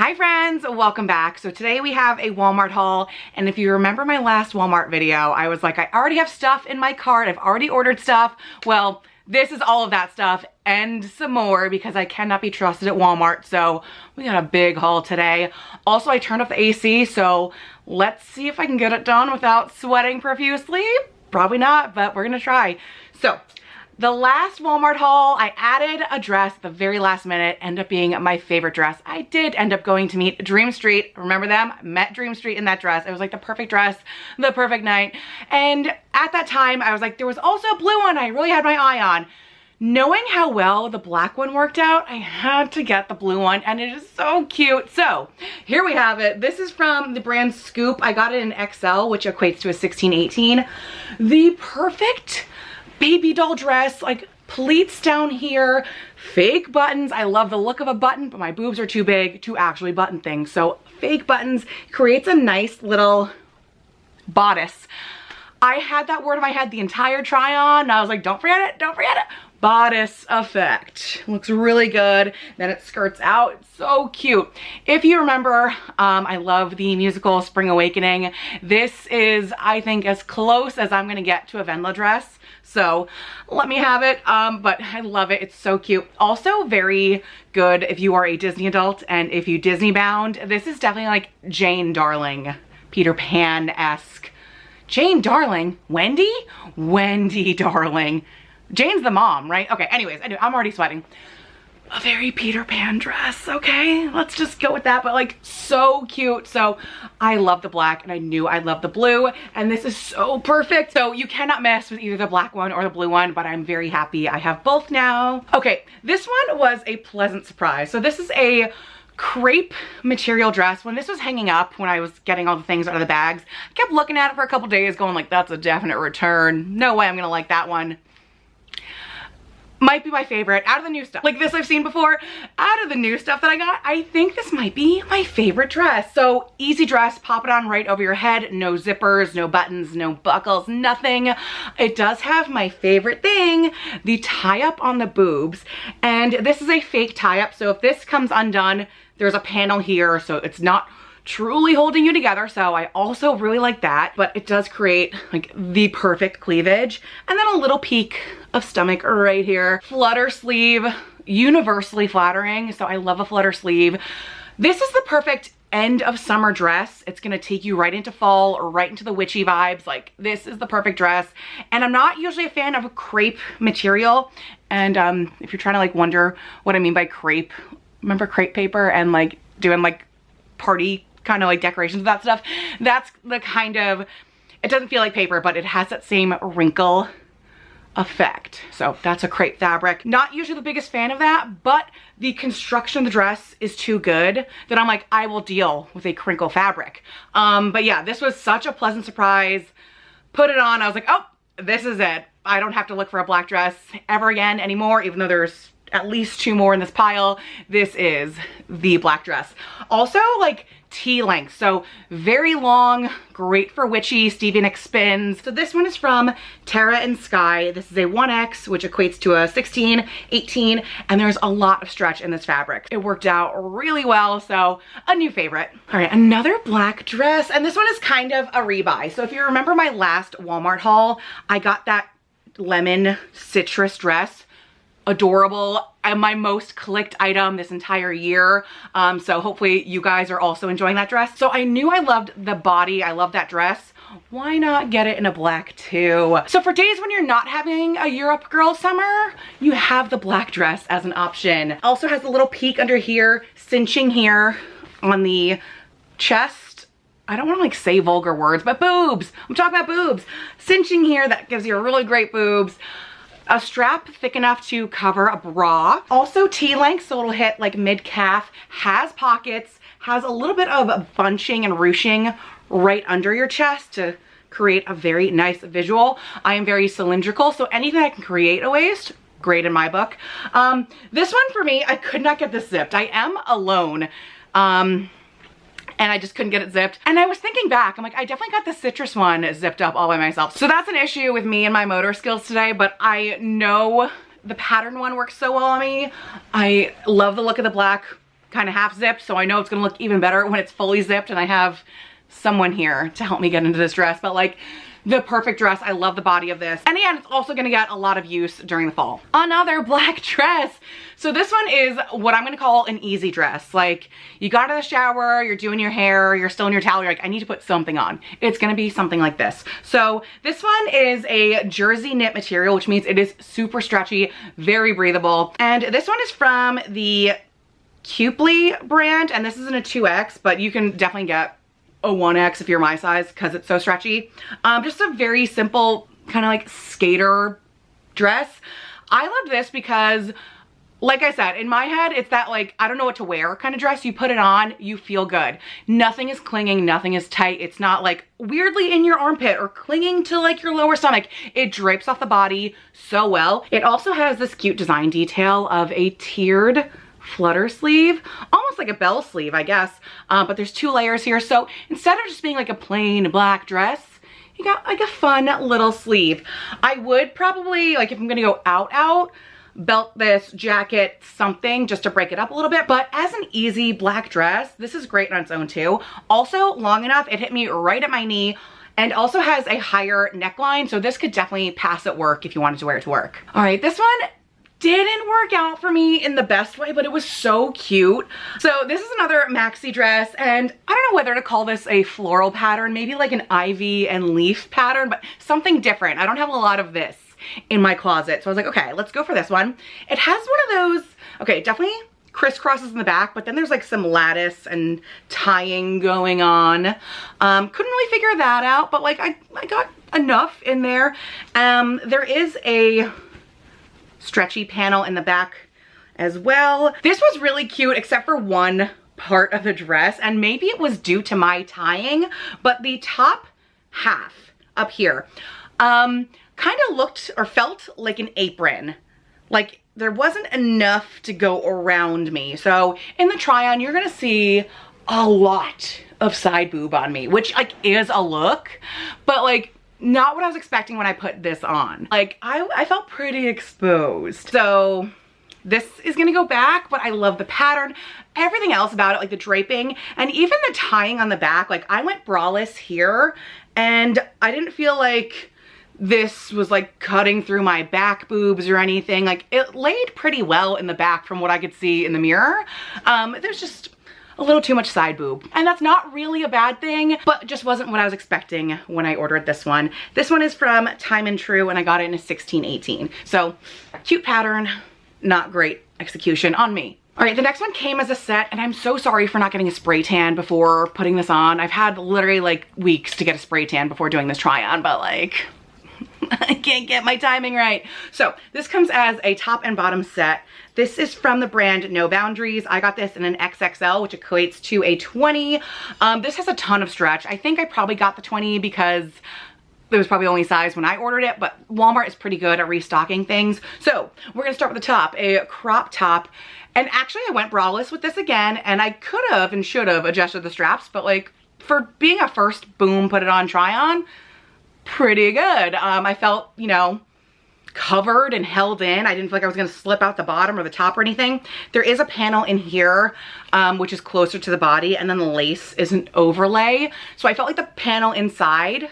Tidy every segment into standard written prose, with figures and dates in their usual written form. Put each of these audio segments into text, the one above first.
Hi friends, welcome back. So today we have a Walmart haul, and if you remember my last Walmart video, I was like, I already have stuff in my cart, I've already ordered stuff. Well, this is all of that stuff and some more because I cannot be trusted at Walmart, so we got a big haul today. Also, I turned off the AC, so let's see if I can get it done without sweating profusely. Probably not, but we're gonna try. So, the last Walmart haul, I added a dress at the very last minute, ended up being my favorite dress. I did end up going to meet Dream Street. Remember them? Met Dream Street in that dress. It was like the perfect dress, the perfect night. And at that time, I was like, there was also a blue one I really had my eye on. Knowing how well the black one worked out, I had to get the blue one, and it is so cute. So here we have it. This is from the brand Scoop. I got it in XL, which equates to a 16-18. The perfect baby doll dress, like pleats down here, fake buttons. I love the look of a button, but my boobs are too big to actually button things. So fake buttons creates a nice little bodice. I had that word in my head the entire try on, and I was like, don't forget it, don't forget it. Bodice effect. Looks really good. Then it skirts out. It's so cute. If you remember, I love the musical Spring Awakening. This is, I think, as close as I'm gonna get to a Wendla dress. So let me have it, but I love it. It's so cute. Also very good if you are a Disney adult and if you Disney bound. This is definitely like Jane Darling, Peter Pan-esque. Jane Darling? Wendy? Wendy Darling. Jane's the mom, right? Okay, anyways, I'm already sweating. A very Peter Pan dress, okay? Let's just go with that, but like so cute. So I love the black and I knew I loved the blue, and this is so perfect. So you cannot mess with either the black one or the blue one, but I'm very happy I have both now. Okay, this one was a pleasant surprise. So this is a crepe material dress. When this was hanging up, when I was getting all the things out of the bags, I kept looking at it for a couple days going like, that's a definite return. No way I'm gonna like that one. Might be my favorite out of the new stuff. Like this I've seen before. Out of the new stuff that I got, I think this might be my favorite dress. So easy dress, pop it on right over your head. No zippers, no buttons, no buckles, nothing. It does have my favorite thing, the tie up on the boobs. And this is a fake tie up. So if this comes undone, there's a panel here. So it's not truly holding you together, so I also really like that, but it does create like the perfect cleavage. And then a little peek of stomach right here. Flutter sleeve, universally flattering, so I love a flutter sleeve. This is the perfect end of summer dress. It's gonna take you right into fall or right into the witchy vibes. Like this is the perfect dress. And I'm not usually a fan of crepe material, and if you're trying to like wonder what I mean by crepe, remember crepe paper and like doing like party kind of like decorations, that stuff. That's the kind of, it doesn't feel like paper, but it has that same wrinkle effect. So that's a crepe fabric. Not usually the biggest fan of that, but the construction of the dress is too good that I'm like, I will deal with a crinkle fabric. But yeah, this was such a pleasant surprise. Put it on, I was like, oh, this is it. I don't have to look for a black dress ever again anymore, even though there's at least 2 more in this pile. This is the black dress. Also like T length, so very long, great for witchy Stevie Nicks spins. So this one is from Terra and Sky. This is a 1X, which equates to a 16, 18, and there's a lot of stretch in this fabric. It worked out really well, so a new favorite. All right, another black dress, and this one is kind of a rebuy. So if you remember my last Walmart haul, I got that lemon citrus dress. Adorable, and my most clicked item this entire year. So hopefully you guys are also enjoying that dress. So I knew I loved the body, I love that dress. Why not get it in a black too? So for days when you're not having a Europe girl summer, you have the black dress as an option. Also has a little peek under here, cinching here on the chest. I don't want to like say vulgar words, but boobs. I'm talking about boobs. Cinching here, that gives you a really great boobs. A strap thick enough to cover a bra. Also T-length, so it'll hit like mid-calf. Has pockets, has a little bit of bunching and ruching right under your chest to create a very nice visual. I am very cylindrical, so anything I can create a waist, great in my book. This one for me, I could not get this zipped. I am alone. And I just couldn't get it zipped. And I was thinking back, I'm like, I definitely got the citrus one zipped up all by myself. So that's an issue with me and my motor skills today, but I know the pattern one works so well on me. I love the look of the black kind of half zipped, so I know it's gonna look even better when it's fully zipped and I have someone here to help me get into this dress. But like, the perfect dress. I love the body of this. And again, it's also gonna get a lot of use during the fall. Another black dress. So this one is what I'm gonna call an easy dress. Like, you got out of the shower, you're doing your hair, you're still in your towel, you're like, I need to put something on. It's gonna be something like this. So this one is a jersey knit material, which means it is super stretchy, very breathable. And this one is from the Cupely brand, and this isn't a 2X, but you can definitely get a 1X if you're my size because it's so stretchy. Just a very simple kind of like skater dress. I love this because, like I said, in my head, it's that like, I don't know what to wear kind of dress. You put it on, you feel good. Nothing is clinging, nothing is tight. It's not like weirdly in your armpit or clinging to like your lower stomach. It drapes off the body so well. It also has this cute design detail of a tiered flutter sleeve, almost like a bell sleeve, I guess, but there's 2 layers here. So instead of just being like a plain black dress, you got like a fun little sleeve. I would probably, like, if I'm gonna go out, belt this jacket something just to break it up a little bit. But as an easy black dress, this is great on its own too. Also long enough, it hit me right at my knee, and also has a higher neckline, so this could definitely pass at work if you wanted to wear it to work. All right, this one didn't work out for me in the best way, but it was so cute. So this is another maxi dress, and I don't know whether to call this a floral pattern, maybe like an ivy and leaf pattern, but something different. I don't have a lot of this in my closet, so I was like, okay, let's go for this one. It has one of those, okay, definitely crisscrosses in the back, but then there's like some lattice and tying going on. Couldn't really figure that out, but like I got enough in there. There is a stretchy panel in the back as well. This was really cute except for one part of the dress, and maybe it was due to my tying, but the top half up here kind of looked or felt like an apron. Like there wasn't enough to go around me. So in the try on, you're gonna see a lot of side boob on me, which like is a look, but like not what I was expecting when I put this on. Like I felt pretty exposed. So this is gonna go back, but I love the pattern, everything else about it, like the draping and even the tying on the back. Like I went braless here and I didn't feel like this was like cutting through my back boobs or anything. Like it laid pretty well in the back from what I could see in the mirror. There's just a little too much side boob. And that's not really a bad thing, but just wasn't what I was expecting when I ordered this one. This one is from Time and True, and I got it in a 16-18. So cute pattern, not great execution on me. All right, the next one came as a set, and I'm so sorry for not getting a spray tan before putting this on. I've had literally like weeks to get a spray tan before doing this try on, but like, I can't get my timing right. So this comes as a top and bottom set. This is from the brand No Boundaries. I got this in an XXL, which equates to a 20. This has a ton of stretch. I think I probably got the 20 because it was probably the only size when I ordered it, but Walmart is pretty good at restocking things. So we're gonna start with the top, a crop top. And actually I went braless with this again, and I could have and should have adjusted the straps, but like for being a first boom, put it on, try on, pretty good. I felt, you know, covered and held in. I didn't feel like I was gonna slip out the bottom or the top or anything. There is a panel in here, which is closer to the body, and then the lace is an overlay. So I felt like the panel inside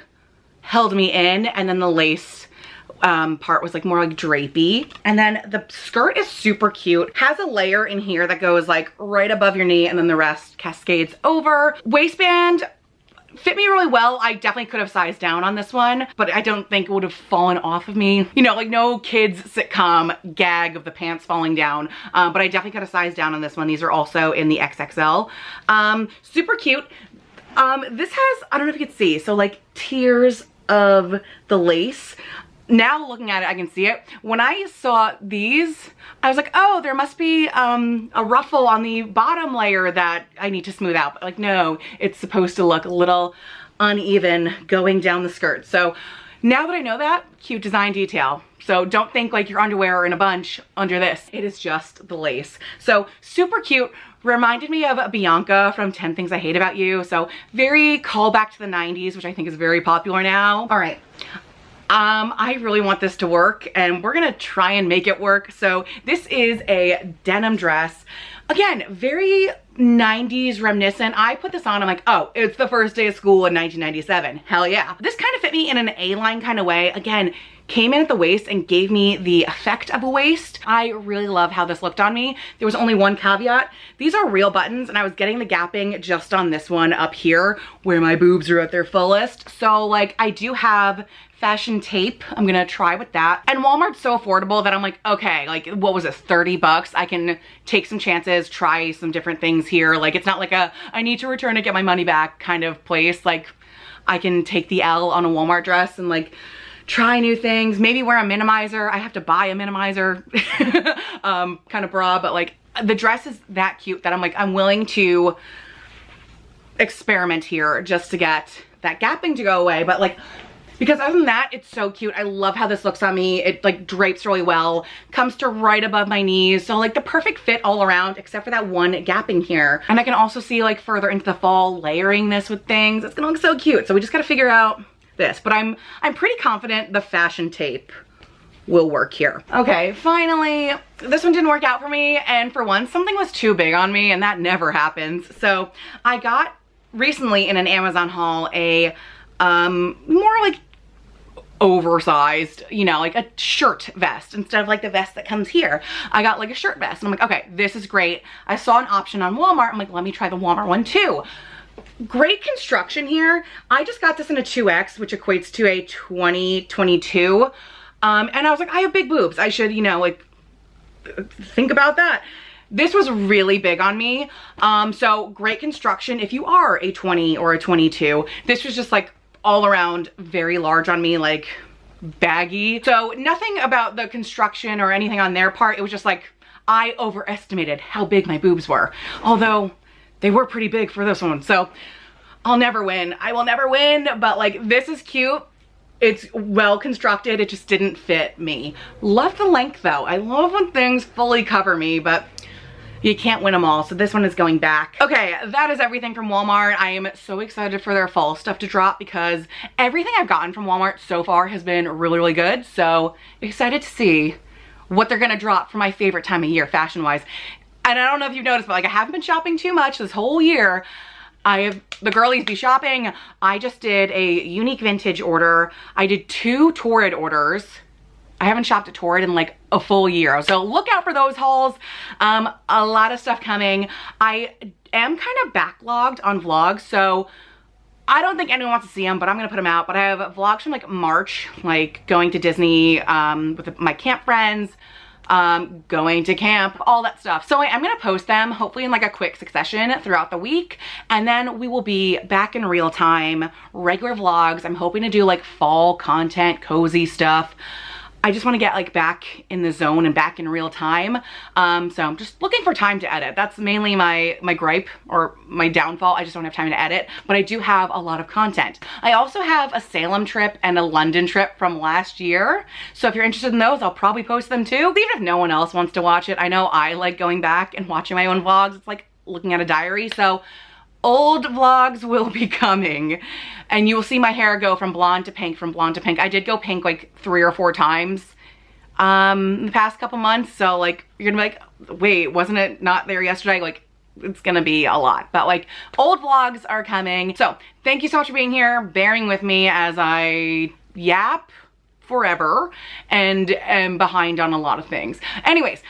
held me in, and then the lace part was like more like drapey. And then the skirt is super cute. Has a layer in here that goes like right above your knee, and then the rest cascades over. Waistband fit me really well. I definitely could have sized down on this one, but I don't think it would have fallen off of me. You know, like no kids sitcom gag of the pants falling down, but I definitely could have sized down on this one. These are also in the XXL. Super cute. This has, I don't know if you can see, so like tiers of the lace. Now looking at it, I can see it. When I saw these, I was like, oh, there must be a ruffle on the bottom layer that I need to smooth out. But like, no, it's supposed to look a little uneven going down the skirt. So now that I know that, cute design detail. So don't think like your underwear are in a bunch under this. It is just the lace. So super cute. Reminded me of Bianca from 10 Things I Hate About You. So very callback to the 90s, which I think is very popular now. All right. I really want this to work, and we're gonna try and make it work. So this is a denim dress. Again, very 90s reminiscent. I put this on, I'm like, oh, it's the first day of school in 1997. Hell yeah. This kind of fit me in an A-line kind of way. Again, came in at the waist and gave me the effect of a waist. I really love how this looked on me. There was only one caveat. These are real buttons, and I was getting the gapping just on this one up here where my boobs are at their fullest. So like, I do have fashion tape. I'm gonna try with that. And Walmart's so affordable that I'm like, okay, like what was this, 30 bucks? I can take some chances, try some different things here. Like, it's not like a, I need to return to get my money back kind of place. Like, I can take the L on a Walmart dress and like, try new things, maybe wear a minimizer. I have to buy a minimizer kind of bra, but like the dress is that cute that I'm like, I'm willing to experiment here just to get that gapping to go away. But like, because other than that, it's so cute. I love how this looks on me. It like drapes really well, comes to right above my knees. So like the perfect fit all around, except for that one gapping here. And I can also see like further into the fall, layering this with things. It's gonna look so cute. So we just gotta figure out this, but I'm pretty confident the fashion tape will work here. Okay, finally, this one didn't work out for me, and for once, something was too big on me, and that never happens. So I got recently in an Amazon haul a more like oversized, you know, like a shirt vest instead of like the vest that comes here. I got like a shirt vest, and I'm like, okay, this is great. I saw an option on Walmart. I'm like, let me try the Walmart one too. Great construction here. I just got this in a 2X, which equates to a 2022. And I was like, I have big boobs. I should, you know, like think about that. This was really big on me. So great construction. If you are a 20 or a 22, this was just like all around very large on me, like baggy. So nothing about the construction or anything on their part. It was just like, I overestimated how big my boobs were. Although they were pretty big for this one, so I'll never win. I will never win, but like, this is cute. It's well constructed. It just didn't fit me. Love the length though. I love when things fully cover me, but you can't win them all. So this one is going back. Okay, that is everything from Walmart. I am so excited for their fall stuff to drop because everything I've gotten from Walmart so far has been really, really good. So excited to see what they're gonna drop for my favorite time of year, fashion-wise. And I don't know if you've noticed, but like I haven't been shopping too much this whole year. The girlies be shopping. I just did a unique vintage order. I did 2 Torrid orders. I haven't shopped at Torrid in like a full year. So look out for those hauls. A lot of stuff coming. I am kind of backlogged on vlogs, so I don't think anyone wants to see them, but I'm gonna put them out. But I have vlogs from like March, like going to Disney with my camp friends, going to camp, all that stuff. So I'm gonna post them hopefully in like a quick succession throughout the week, and then we will be back in real time, regular vlogs. I'm hoping to do like fall content, cozy stuff. I just want to get like back in the zone and back in real time. So I'm just looking for time to edit. That's mainly my gripe or my downfall. I just don't have time to edit, but I do have a lot of content. I also have a Salem trip and a London trip from last year. So if you're interested in those, I'll probably post them too. Even if no one else wants to watch it. I know I like going back and watching my own vlogs. It's like looking at a diary. So old vlogs will be coming, and you will see my hair go from blonde to pink, from blonde to pink. I did go pink like 3 or 4 times in the past couple months, so like you're gonna be like, wait, wasn't it not there yesterday? Like, it's gonna be a lot, but like old vlogs are coming. So thank you so much for being here, bearing with me as I yap forever and am behind on a lot of things. Anyways,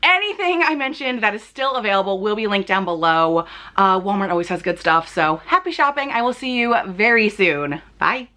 anything I mentioned that is still available will be linked down below. Walmart always has good stuff, so happy shopping. I will see you very soon. Bye.